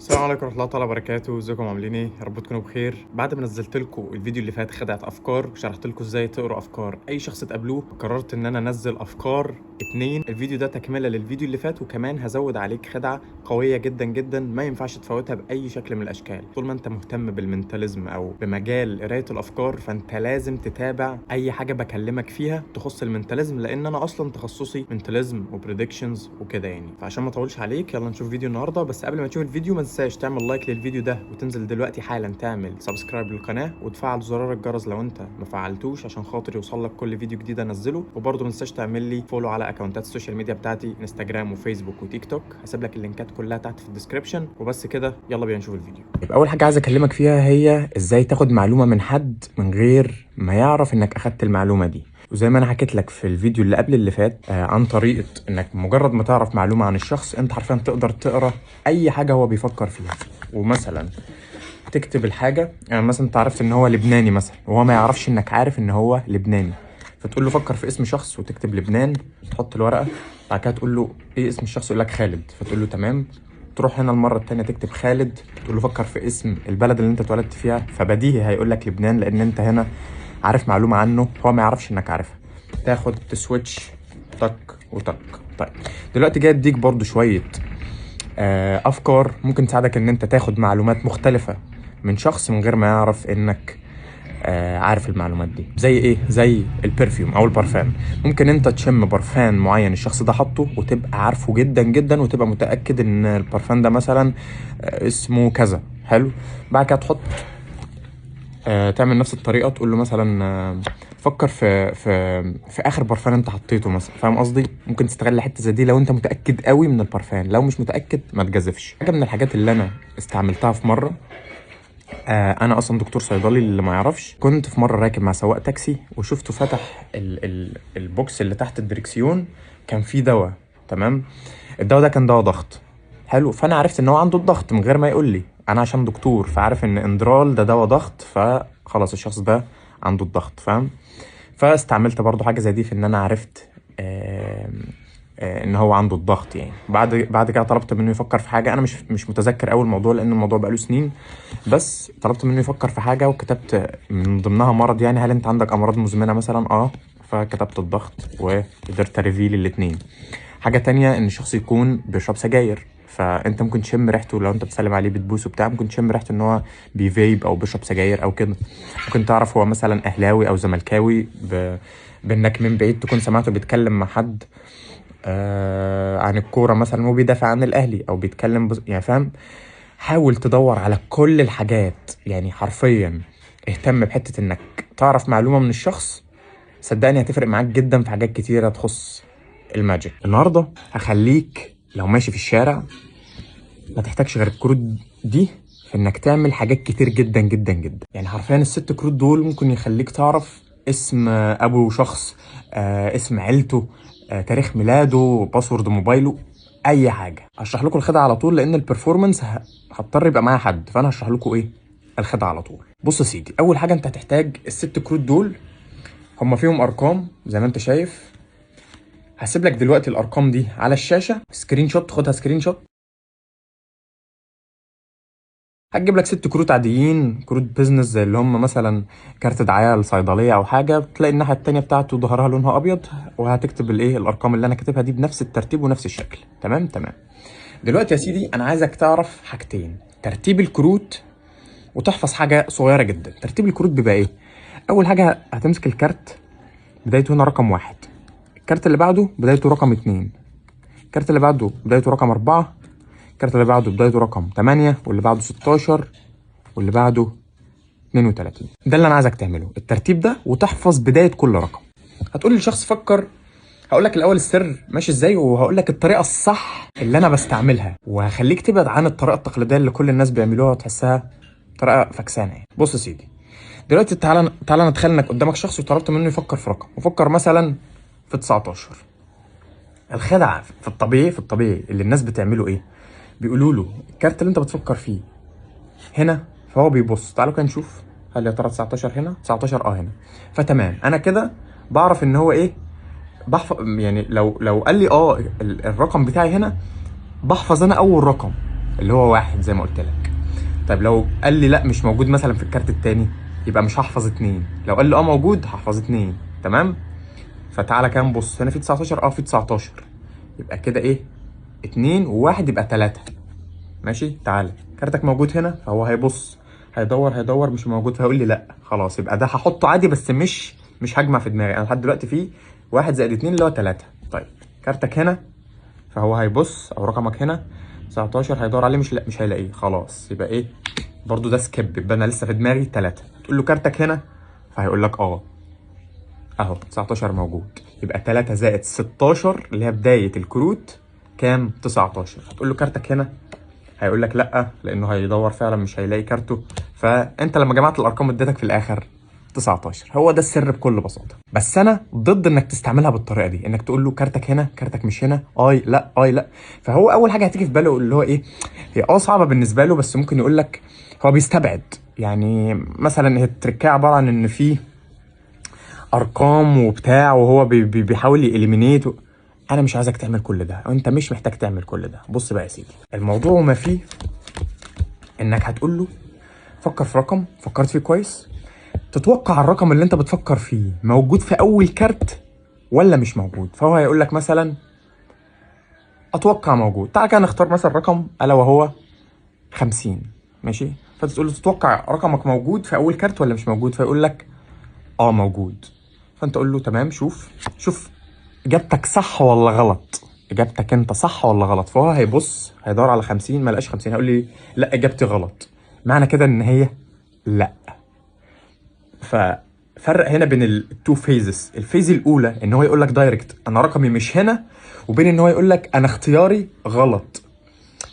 السلام عليكم ورحمة الله تعالى وبركاته، ازيكم عاملين ايه؟ يا رب تكونوا بخير. بعد ما نزلت لكم الفيديو اللي فات خدعة افكار وشرحت لكم ازاي تقروا افكار اي شخص تقابلوه، قررت ان انا انزل افكار اتنين. الفيديو ده تكملة للفيديو اللي فات، وكمان هزود عليك خدعة قوية جدا جدا ما ينفعش تفوتها باي شكل من الاشكال. طول ما انت مهتم بالمنتاليزم او بمجال قراية الافكار فانت لازم تتابع اي حاجة بكلمك فيها تخص المنتاليزم، لان انا اصلا تخصصي منتاليزم وبريدكشنز وكده يعني. فعشان ما اطولش عليك يلا نشوف فيديو النهارده. بس قبل ما تشوف الفيديو ما تنساش تعمل لايك للفيديو ده، وتنزل دلوقتي حالا تعمل سبسكرايب للقناه وتفعل زرار الجرس لو انت ما فعلتوش عشان خاطر يوصلك كل فيديو جديد انزله. وبرضه ما تنساش تعمل لي فولو على اكونتات السوشيال ميديا بتاعتي انستجرام وفيسبوك وتيك توك، هسيب لك اللينكات كلها تحت في الديسكربشن. وبس كده يلا بينا نشوف الفيديو. يبقى اول حاجه عايز اكلمك فيها هي ازاي تاخد معلومه من حد من غير ما يعرف انك اخدت المعلومه دي. وزي ما انا حكيت لك في الفيديو اللي قبل اللي فات عن طريقه انك مجرد ما تعرف معلومه عن الشخص انت حرفيا تقدر تقرا اي حاجه هو بيفكر فيها. ومثلا تكتب الحاجه، يعني مثلا انت عرفت ان هو لبناني مثلا وهو ما يعرفش انك عارف ان هو لبناني، فتقول له فكر في اسم شخص وتكتب لبنان، تحط الورقه، بعد كده تقول له ايه اسم الشخص، يقول لك خالد، فتقول له تمام. تروح هنا المره التانيه تكتب خالد، تقول له فكر في اسم البلد اللي انت اتولدت فيها، فبديهي هيقول لك لبنان لان انت هنا عارف معلومه عنه هو ما يعرفش انك عارفها. تاخد تسويتش تك وتك. طيب دلوقتي جاي اديك برضو شويه افكار ممكن تساعدك ان انت تاخد معلومات مختلفه من شخص من غير ما يعرف انك عارف المعلومات دي. زي ايه؟ زي البرفيوم او البارفان. ممكن انت تشم برفان معين الشخص ده حطه وتبقى عارفه جدا جدا وتبقى متاكد ان البارفان ده مثلا اسمه كذا. حلو. بعد كده تحط تعمل نفس الطريقه، تقول له مثلا فكر في اخر برفان انت حطيته مثلا. فاهم قصدي؟ ممكن تستغل حته زي دي لو انت متاكد قوي من البرفان، لو مش متاكد ما تجازفش. حاجه من الحاجات اللي انا استعملتها في مره، انا اصلا دكتور صيدلي اللي ما يعرفش، كنت في مره راكب مع سواق تاكسي وشفته فتح البوكس اللي تحت الدركسيون، كان فيه دواء. تمام. الدواء ده كان دواء ضغط. حلو. فانا عرفت ان هو عنده الضغط من غير ما يقول لي، انا عشان دكتور فعارف ان اندرال ده دواء ضغط، فخلاص الشخص ده عنده الضغط. فاهم؟ فاستعملت برضو حاجه زي دي في ان انا عرفت ان هو عنده الضغط يعني. بعد كده طلبت منه يفكر في حاجه، انا مش متذكر اول الموضوع لان الموضوع بقاله سنين، بس طلبت منه يفكر في حاجه وكتبت من ضمنها مرض، يعني هل انت عندك امراض مزمنه مثلا؟ فكتبت الضغط وقدرت اريفيل الاتنين. حاجه تانية ان الشخص يكون بيشرب سجاير، فانت ممكن تشم ريحته لو انت بتسلم عليه بتبوسه بتاع، ممكن تشم ريحته ان هو بيفيب او بيشرب سجاير او كده. ممكن تعرف هو مثلا اهلاوي او زملكاوي بانك من بعيد تكون سمعته بيتكلم مع حد عن الكوره مثلا وبيدافع عن الاهلي او بيتكلم يعني فاهم. حاول تدور على كل الحاجات، يعني حرفيا اهتم بحته انك تعرف معلومه من الشخص، صدقني هتفرق معاك جدا في حاجات كتيره تخص الماجيك. النهارده هخليك لو ماشي في الشارع ما تحتاجش غير الكروت دي في انك تعمل حاجات كتير جدا جدا جدا. يعني حرفيا الست كروت دول ممكن يخليك تعرف اسم ابو شخص، اسم عيلته، تاريخ ميلاده، باسورد موبايله، اي حاجه. هشرح لكم الخدعه على طول لان البرفورمانس هضطر يبقى معايا حد، فانا هشرح لكم ايه الخدعه على طول. بص يا سيدي، اول حاجه انت هتحتاج الست كروت دول، هم فيهم ارقام زي ما انت شايف. هسيب لك دلوقتي الارقام دي على الشاشه سكرين شوت، خدها سكرين شوت. هتجيب لك ست كروت عاديين، كروت بيزنس زي اللي هم مثلا كارت دعايه لصيدليه او حاجه، بتلاقي الناحيه التانيه بتاعته ظهرها لونها ابيض، وهتكتب الايه الارقام اللي انا كاتبها دي بنفس الترتيب ونفس الشكل. تمام تمام. دلوقتي يا سيدي انا عايزك تعرف حاجتين: ترتيب الكروت، وتحفظ حاجه صغيره جدا. ترتيب الكروت بيبقى ايه؟ اول حاجه هتمسك الكارت بدايته هنا رقم 1، الكارت اللي بعده بدايته رقم 2، الكارت اللي بعده بدايته رقم 4، الكارت اللي بعده بدايته رقم 8، واللي بعده 16، واللي بعده 32. ده اللي انا عايزك تعمله، الترتيب ده، وتحفظ بدايه كل رقم. هتقول للشخص فكر. هقول لك الاول السر ماشي ازاي، وهقول لك الطريقه الصح اللي انا بستعملها، وهخليك تبعد عن الطريقه التقليديه اللي كل الناس بيعملوها وتحسها طريقه فكسانه يعني. بص يا سيدي، دلوقتي تعالى نتخيل انك قدامك شخص وطلبت منه يفكر في رقم، وفكر مثلا في 19. الخدعه في الطبيعي اللي الناس بتعمله ايه؟ بيقولوا له الكارت اللي انت بتفكر فيه هنا، فهو بيبص. تعالوا كده نشوف هل يا ترى 19 هنا؟ 19 هنا. فتمام، انا كده بعرف ان هو ايه، بحفظ يعني. لو قال لي الرقم بتاعي هنا، بحفظ انا اول رقم اللي هو 1 زي ما قلت لك. طيب لو قال لي لا مش موجود مثلا في الكارت التاني، يبقى مش هحفظ 2. لو قال لي موجود هحفظ 2. تمام. فتعالى كام، بص هنا في 19، في 19، يبقى كده ايه 2 و1 يبقى 3. ماشي. تعالى كارتك موجود هنا، فهو هيبص هيدور مش موجود، فهيقول لي لا خلاص، يبقى ده هحطه عادي بس مش هجمع في دماغي. انا لحد دلوقتي في 1 زائد 2 اللي هو 3. طيب كارتك هنا، فهو هيبص او رقمك هنا 19 هيدور عليه مش هيلاقيه، خلاص يبقى ايه برضو ده سكيب، يبقى انا لسه في دماغي 3. تقول له كارتك هنا، فهيقول لك اهو 19 موجود، يبقى 3 زائد 16 اللي هي بداية الكروت كام؟ 19. هتقول له كارتك هنا، هيقول لك لا، لانه هيدور فعلا مش هيلاقي كارته. فانت لما جمعت الارقام اديتك في الاخر 19. هو ده السر بكل بساطه. بس انا ضد انك تستعملها بالطريقه دي، انك تقول له كارتك هنا، كارتك مش هنا، لا. فهو اول حاجه هتيجي في باله اللي هو ايه، هي صعبه بالنسبه له، بس ممكن يقول لك هو بيستبعد. يعني مثلا هي التركية عباره عن ان في ارقام وبتاع، وهو بيحاول يإليمينيت. انا مش عايزك تعمل كل ده، انت مش محتاج تعمل كل ده. بص بقى يا سيدي، الموضوع ما فيه انك هتقول له فكر في رقم فكرت فيه كويس، تتوقع الرقم اللي انت بتفكر فيه موجود في اول كارت ولا مش موجود. فهو هيقول لك مثلا اتوقع موجود. تعال كده نختار مثلا رقم الا وهو 50. ماشي. فتقول له تتوقع رقمك موجود في اول كارت ولا مش موجود، فيقول لك موجود. فانت قول له تمام، شوف اجابتك صح ولا غلط، اجابتك انت صح ولا غلط. فهو هيبص هيدور على 50 ما لقاش 50، هيقول لي لا اجابتي غلط، معنى كده ان هي لا. ففرق هنا بين التو فيزز. الفيز الاولى ان هو يقول لك دايركت انا رقمي مش هنا، وبين ان هو يقول لك انا اختياري غلط.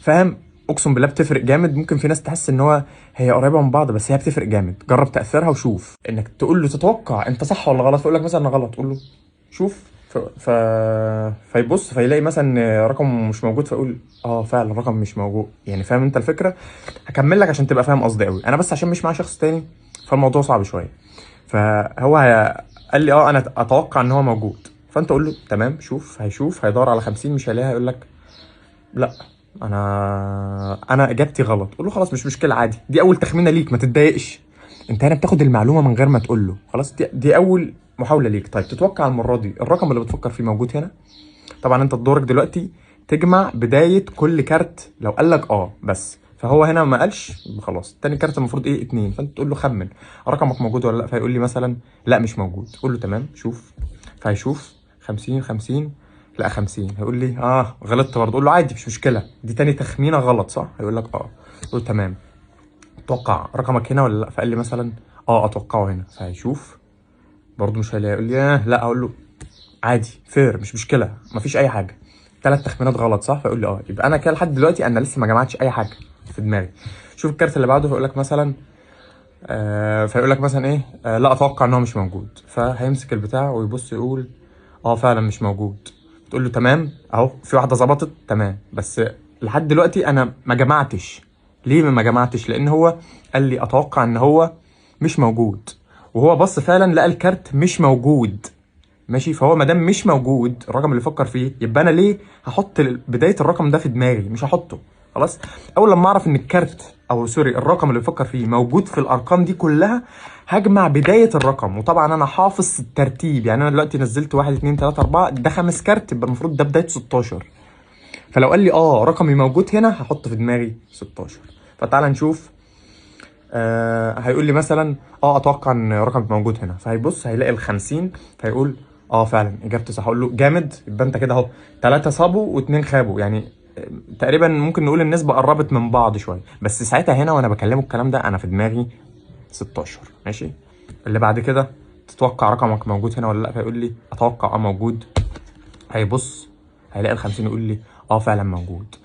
فاهم؟ اقسم بالله بتفرق جامد. ممكن في ناس تحس ان هي قريبه من بعض، بس هي بتفرق جامد. جرب تاثيرها وشوف. انك تقول له تتوقع انت صح ولا غلط، فيقول لك مثلا انا غلط، قول له شوف فيبص فيلاقي مثلا رقم مش موجود، فيقول فعلا رقم مش موجود. يعني فاهم انت الفكره؟ هكمل لك عشان تبقى فاهم قصدي قوي. انا بس عشان مش مع شخص تاني فالموضوع صعب شويه. فهو قال لي انا اتوقع ان هو موجود. فانت قول له تمام، هيشوف هيدور على 50 مش هيلاقيها، هيقول لك لا انا اجابتي غلط. قول له خلاص مش مشكله عادي، دي اول تخمينه ليك ما تتضايقش. انت هنا بتاخد المعلومه من غير ما تقول له، خلاص دي اول محاوله ليك. طيب تتوقع المره دي الرقم اللي بتفكر فيه موجود هنا؟ طبعا انت دورك دلوقتي تجمع بدايه كل كارت. لو قال لك بس، فهو هنا ما قالش، خلاص تاني كارت المفروض 2. فانت تقول له خمن رقمك موجود ولا لا، فيقول لي مثلا لا مش موجود. قول له تمام شوف. فهيشوف 50 لا 50، هيقول لي غلطت برضه. قول له عادي مش مشكله، دي تاني تخمينه غلط صح؟ هيقول لك قول له تمام، اتوقع رقمك هنا ولا لا. فقال لي مثلا اتوقعه هنا. فهيشوف برضه مش هيلاقي، يقول لي لا. اقول له عادي فير مش مشكله مفيش اي حاجه، 3 تخمينات غلط صح؟ فيقول لي يبقى انا كده لحد دلوقتي انا لسه ما جمعتش اي حاجه في دماغي. شوف الكارت اللي بعده، فيقول لك مثلا فيقول لك مثلا ايه لا اتوقع ان هو مش موجود. فهيمسك البتاع ويبص يقول فعلا مش موجود. تقول له تمام اهو في واحده ظبطت تمام، بس لحد دلوقتي انا ما جمعتش. ليه ما جمعتش؟ لان هو قال لي اتوقع ان هو مش موجود، وهو بص فعلا لقى الكارت مش موجود. ماشي. فهو ما دام مش موجود الرقم اللي فكر فيه، يبقى انا ليه هحط بدايه الرقم ده في دماغي؟ مش هحطه. خلاص. اول لما اعرف ان الكارت الرقم اللي بفكر فيه موجود في الارقام دي كلها، هجمع بدايه الرقم. وطبعا انا حافظ الترتيب، يعني انا دلوقتي نزلت 1 2 3 4، ده 5 كارت، يبقى المفروض ده بدايه 16. فلو قال لي رقمي موجود هنا، هحط في دماغي 16. فتعال نشوف. هيقول لي مثلا اتوقع ان رقمي موجود هنا. فهيبص هيلاقي ال 50، فيقول فعلا اجابتي صح. اقول له جامد، يبقى انت كده اهو 3 صابوا و2 خابوا. يعني تقريبا ممكن نقول النسبه قربت من بعض شويه، بس ساعتها هنا وانا بكلمه الكلام ده انا في دماغي 16. ماشي. اللي بعد كده تتوقع رقمك موجود هنا ولا لا؟ فيقول لي اتوقع موجود. هيبص هيلاقي ال 50، يقول لي فعلا موجود.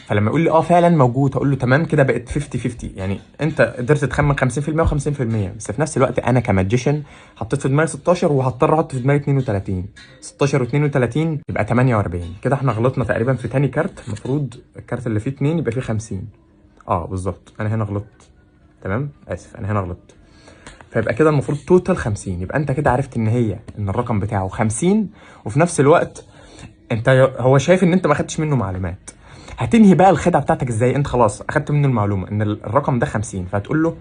فلما يقول لي فعلا موجود، هقول له تمام كده بقت 50-50. يعني انت قدرت تخمن 50% و50%، بس في نفس الوقت انا كماجيشن حطيت في دماغي 16 وهضطر احط في دماغي 32. 16 و32 يبقى 48. كده احنا غلطنا تقريبا في تاني كارت. المفروض الكارت اللي فيه 2 يبقى فيه 50. بالظبط انا هنا غلطت. تمام اسف انا هنا غلطت. فيبقى كده المفروض توتال 50. يبقى انت كده عرفت ان الرقم بتاعه 50، وفي نفس الوقت هو شايف ان انت ما خدتش منه معلومات. هتنهي بقى الخدعه بتاعتك ازاي؟ انت خلاص اخدت منه المعلومه ان الرقم ده 50، فهتقول له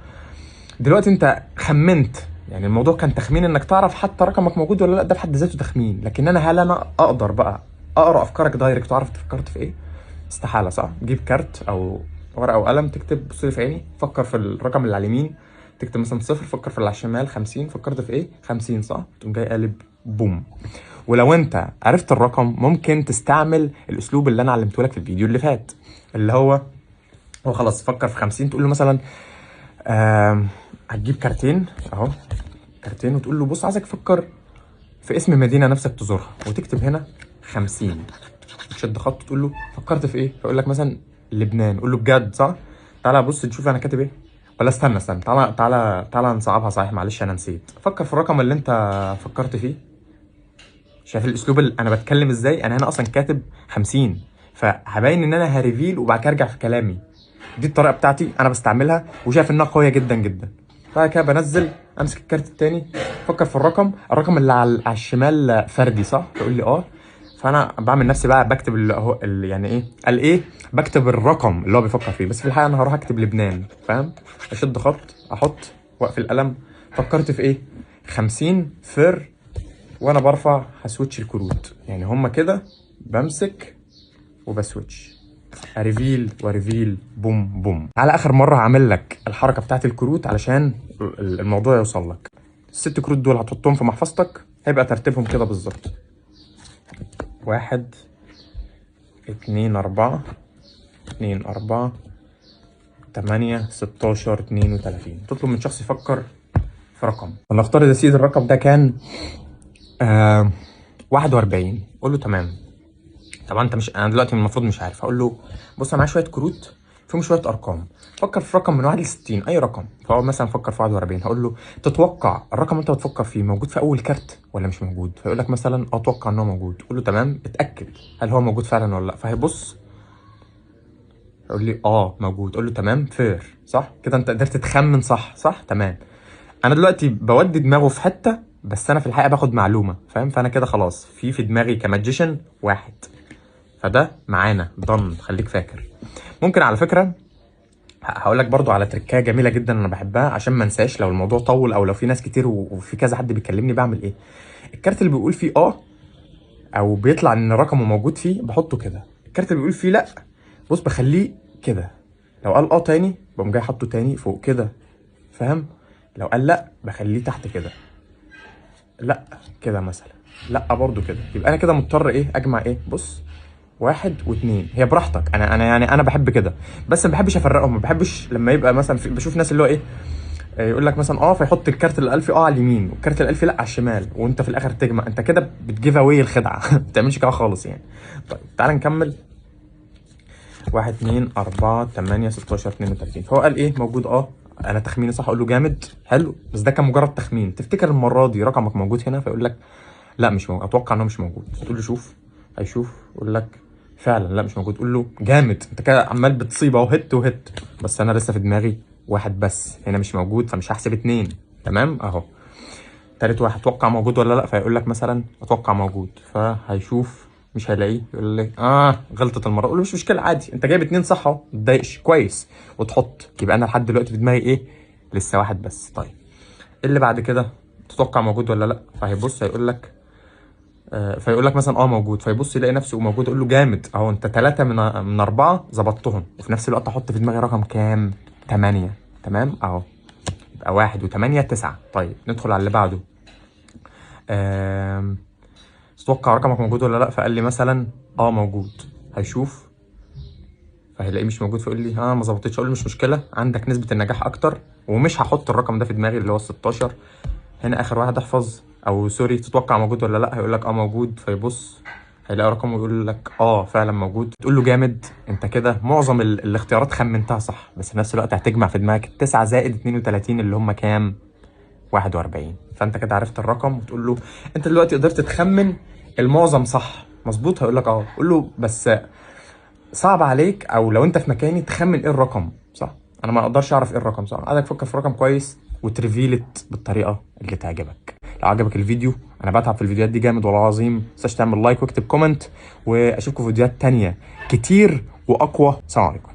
دلوقتي انت خمنت، يعني الموضوع كان تخمين انك تعرف حتى رقمك موجود ولا لا، ده في حد ذاته تخمين. لكن هل انا اقدر بقى اقرا افكارك دايركت واعرف انت فكرت في ايه؟ استحاله، صح؟ جيب كارت او ورقه وقلم، تكتب، بص لي في عيني، فكر في الرقم اللي على اليمين، تكتب مثلا 0، فكر في اللي على الشمال 50، فكرت في ايه؟ 50، صح؟ تقوم جاي قالب بوم. ولو انت عرفت الرقم ممكن تستعمل الاسلوب اللي انا علمته لك في الفيديو اللي فات، اللي هو خلاص فكر في 50، تقول له مثلا هتجيب كارتين اهو، كارتين، وتقول له بص عايزك تفكر في اسم مدينه نفسك تزورها، وتكتب هنا 50، تشد خط تقول له فكرت في ايه؟ فيقول لك مثلا لبنان، قول له بجد صح؟ تعالى بص تشوف انا كاتب ايه. ولا استنى تعالى نصعبها، صحيح معلش انا نسيت. فكر في الرقم اللي انت فكرت فيه. شايف الاسلوب اللي انا بتكلم ازاي؟ انا هنا اصلا كاتب 50، فهبين ان انا هريفيل وبعد كده ارجع في كلامي. دي الطريقه بتاعتي انا بستعملها وشايف انها قويه جدا جدا. بعد كده بنزل، امسك الكارت التاني، فكر في الرقم اللي على الشمال فردي، صح؟ تقول لي اه. فانا بعمل نفسي بقى بكتب اللي هو يعني ايه قال ايه، بكتب الرقم اللي هو بيفكر فيه، بس في الحقيقه انا هروح اكتب لبنان، فاهم؟ اشد خط، احط واقفل القلم، فكرت في ايه؟ 50 فر. وانا برفع هسويتش الكروت، يعني هما كده بمسك وبسويتش، ريفيل وريفيل، بوم بوم. على اخر مره هعمل لك الحركه بتاعت الكروت علشان الموضوع يوصل لك. الست كروت دول هتحطهم في محفظتك، هيبقى ترتيبهم كده بالظبط: 1 2 4 2 4 8 16 32. تطلب من شخص يفكر في رقم، ونفترض يا سيدي الرقم ده كان 41. قول له تمام. طبعا انت مش، انا دلوقتي المفروض مش عارف. هقول له بص انا معايا شويه كروت فيهم شويه ارقام، فكر في رقم من 1 ل 60، اي رقم. فهو مثلا فكر في 41. هقول له تتوقع الرقم اللي انت بتفكر فيه موجود في اول كارت ولا مش موجود؟ فيقول لك مثلا اتوقع ان هو موجود. قول له تمام، اتاكد هل هو موجود فعلا ولا لا. فهيبص يقول لي موجود. قول له تمام، فير، صح كده؟ انت قدرت تخمن، صح تمام. انا دلوقتي بودي دماغه في حته، بس انا في الحقيقه باخد معلومه، فاهم؟ فانا كده خلاص في دماغي كماجيشن واحد، فده معانا ضن. خليك فاكر. ممكن على فكره هقول لك برضو على تركايه جميله جدا انا بحبها عشان ما انساش لو الموضوع طول، او لو في ناس كتير وفي كذا حد بيكلمني بعمل ايه. الكارت اللي بيقول فيه او بيطلع ان رقمه موجود فيه بحطه كده. الكارت اللي بيقول فيه لا، بص بخليه كده. لو قال تاني بقوم جاي حاطه تاني فوق كده، فاهم؟ لو قال لا بخليه تحت كده، لا كده مثلا، لا برضو كده. يبقى انا كده مضطر ايه؟ اجمع ايه؟ بص 1 و2. هي براحتك، انا يعني انا بحب كده، بس ما بحبش افرقهم. ما بحبش لما يبقى مثلا بشوف ناس اللي هو ايه، يقول لك مثلا فيحط الكارت الالفي على اليمين والكارت الالفي لا على الشمال، وانت في الاخر تجمع. انت كده بتجيف اواي الخدعه. ما بتعملش كده خالص يعني. طيب تعال نكمل. 1 2 4 8 16 32. فهو قال ايه؟ موجود. انا تخميني صح. اقول له جامد، حلو، بس ده كان مجرد تخمين. تفتكر المره دي رقمك موجود هنا؟ فيقول لك لا مش موجود، اتوقع انه مش موجود. تقول له شوف، هيشوف يقول لك فعلا لا مش موجود. قول له جامد، انت كده عمال بتصيب اهو، هت وهت، بس انا لسه في دماغي واحد بس هنا مش موجود، فمش هحسب 2. تمام اهو. تالت واحد اتوقع موجود ولا لا؟ فيقول لك مثلا اتوقع موجود. فهيشوف مش هيلاقيه، يقول لك غلطت المره. اقول له مش مشكله عادي، انت جايب 2 صح اهو، ما تضايقش، كويس. وتحط. يبقى انا لحد دلوقتي في دماغي ايه؟ لسه واحد بس. طيب اللي بعد كده تتوقع موجود ولا لا؟ فهيبص هيقول لك فيقول لك مثلا موجود. فيبص يلاقي نفسه موجود. اقول له جامد اهو، انت 3 من 4 ظبطتهم. وفي نفس الوقت احط في دماغي رقم كام؟ 8. تمام اهو. يبقى 1 و8 9. طيب ندخل على اللي بعده. تتوقع رقمك موجود ولا لا؟ فقال لي مثلا موجود. هيشوف فهيلاقيه مش موجود، فيقول لي ما ظبطتش. اقول له مش مشكله، عندك نسبه النجاح اكتر، ومش هحط الرقم ده في دماغي اللي هو 16. هنا اخر واحد احفظ، او سوري، تتوقع موجود ولا لا؟ هيقول لك موجود. فيبص هيلاقي رقمه ويقول لك فعلا موجود. تقول له جامد، انت كده معظم الاختيارات خمنتها صح، بس في نفس الوقت هتجمع في دماغك 9 زائد 32 اللي هم كام؟ 41. فانت كده عرفت الرقم. وتقول له انت دلوقتي قدرت تخمن المعظم صح، مظبوط؟ هيقول لك قول له بس صعب عليك، او لو انت في مكاني تخمن ايه الرقم، صح؟ انا ما اقدرش اعرف ايه الرقم، صح؟ عايزك تفكر في رقم كويس وتريفيلت بالطريقه اللي تعجبك. لو عجبك الفيديو، انا بتعب في الفيديوهات دي جامد والله العظيم، ما تنساش تعمل لايك واكتب كومنت، واشوفكم في فيديوهات تانية كتير واقوى. سلام عليكم.